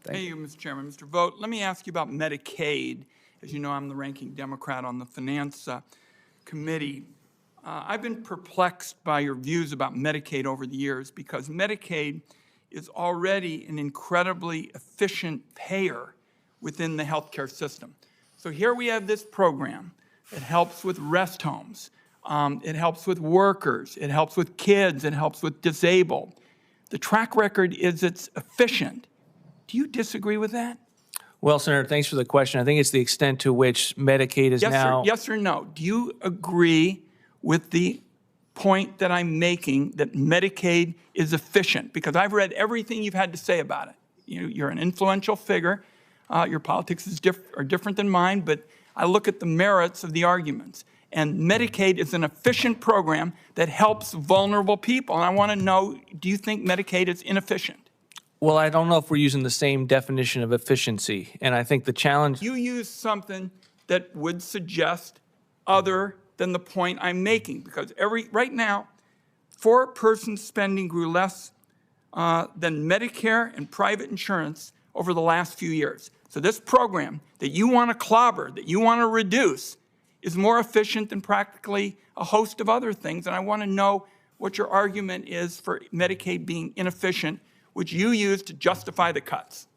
Thank you, Mr. Chairman. Mr. Vought, let me ask you about Medicaid. As you know, I'm the ranking Democrat on the Finance Committee. I've been perplexed by your views about Medicaid over the years because Medicaid is already an incredibly efficient payer within the healthcare system. So here we have this program that helps with rest homes. It helps with workers. It helps with kids. It helps with disabled. The track record is it's efficient. Do you disagree with that? Well, Senator, thanks for the question. I think it's the extent to which Medicaid is now. Yes or no? Do you agree with the point that I'm making that Medicaid is efficient? Because I've read everything you've had to say about it. You're an influential figure. Your politics are different than mine, but I look at the merits of the arguments. And Medicaid is an efficient program that helps vulnerable people. And I want to know, do you think Medicaid is inefficient? Well, I don't know if we're using the same definition of efficiency. And I think the challenge. You use something that would suggest other than the point I'm making. Because right now, four-person spending grew less than Medicare and private insurance over the last few years. So this program that you want to clobber, that you want to reduce, is more efficient than practically a host of other things. And I want to know what your argument is for Medicaid being inefficient, which you use to justify the cuts.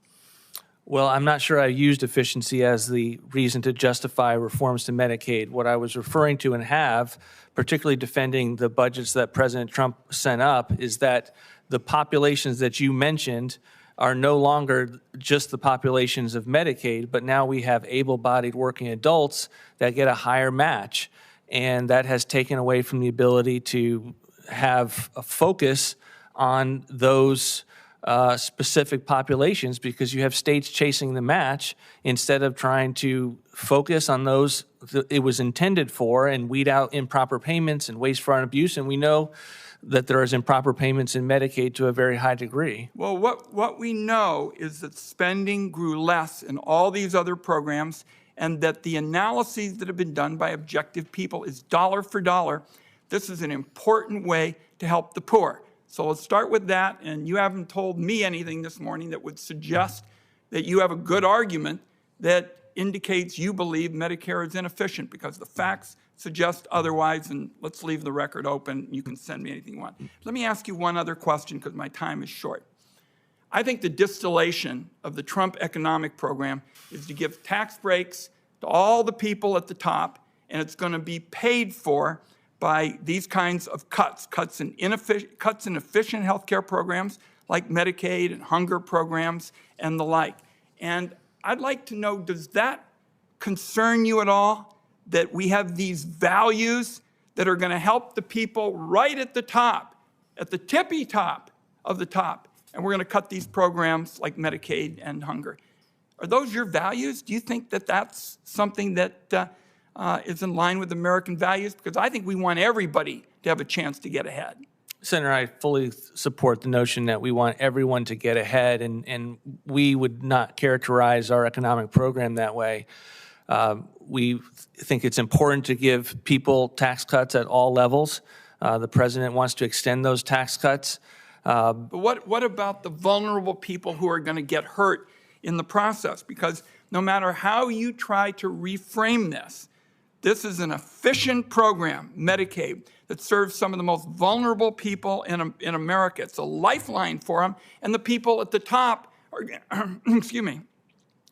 Well, I'm not sure I used efficiency as the reason to justify reforms to Medicaid. What I was referring to and have, particularly defending the budgets that President Trump sent up, is that the populations that you mentioned are no longer just the populations of Medicaid, but now we have able-bodied working adults that get a higher match. And that has taken away from the ability to have a focus on those specific populations because you have states chasing the match instead of trying to focus on those that it was intended for and weed out improper payments and waste, fraud, and abuse. And we know that there is improper payments in Medicaid to a very high degree. Well, what we know is that spending grew less in all these other programs and that the analyses that have been done by objective people is dollar for dollar. This is an important way to help the poor. So let's start with that, and you haven't told me anything this morning that would suggest that you have a good argument that indicates you believe Medicare is inefficient because the facts suggest otherwise, and let's leave the record open. You can send me anything you want. Let me ask you one other question because my time is short. I think the distillation of the Trump economic program is to give tax breaks to all the people at the top, and it's going to be paid for by these kinds of cuts in efficient health care programs like Medicaid and hunger programs and the like. And I'd like to know, does that concern you at all, that we have these values that are going to help the people right at the top, at the tippy top of the top, and we're going to cut these programs like Medicaid and hunger? Are those your values? Do you think that that's something that is in line with American values? Because I think we want everybody to have a chance to get ahead. Senator, I fully support the notion that we want everyone to get ahead, and we would not characterize our economic program that way. We think it's important to give people tax cuts at all levels. The president wants to extend those tax cuts. But what about the vulnerable people who are going to get hurt in the process? Because no matter how you try to reframe this is an efficient program, Medicaid, that serves some of the most vulnerable people in America. It's a lifeline for them, and the people at the top are,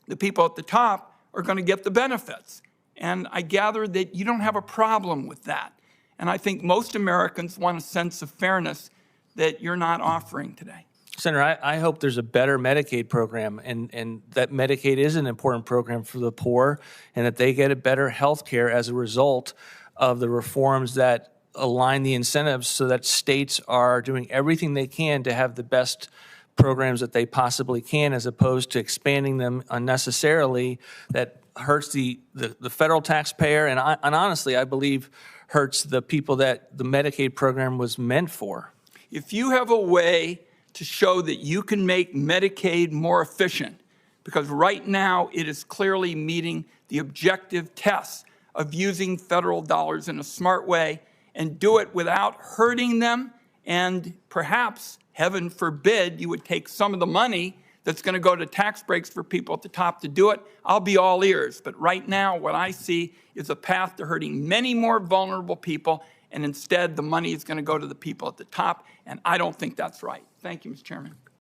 the people at the top are going to get the benefits. And I gather that you don't have a problem with that. And I think most Americans want a sense of fairness that you're not offering today. Senator, I hope there's a better Medicaid program and that Medicaid is an important program for the poor and that they get a better health care as a result of the reforms that align the incentives so that states are doing everything they can to have the best programs that they possibly can, as opposed to expanding them unnecessarily that hurts the federal taxpayer and honestly, I believe, hurts the people that the Medicaid program was meant for. If you have a way to show that you can make Medicaid more efficient, because right now it is clearly meeting the objective tests of using federal dollars in a smart way and do it without hurting them, and perhaps, heaven forbid, you would take some of the money that's going to go to tax breaks for people at the top to do it, I'll be all ears. But right now, what I see is a path to hurting many more vulnerable people, and instead the money is going to go to the people at the top, and I don't think that's right. Thank you, Mr. Chairman.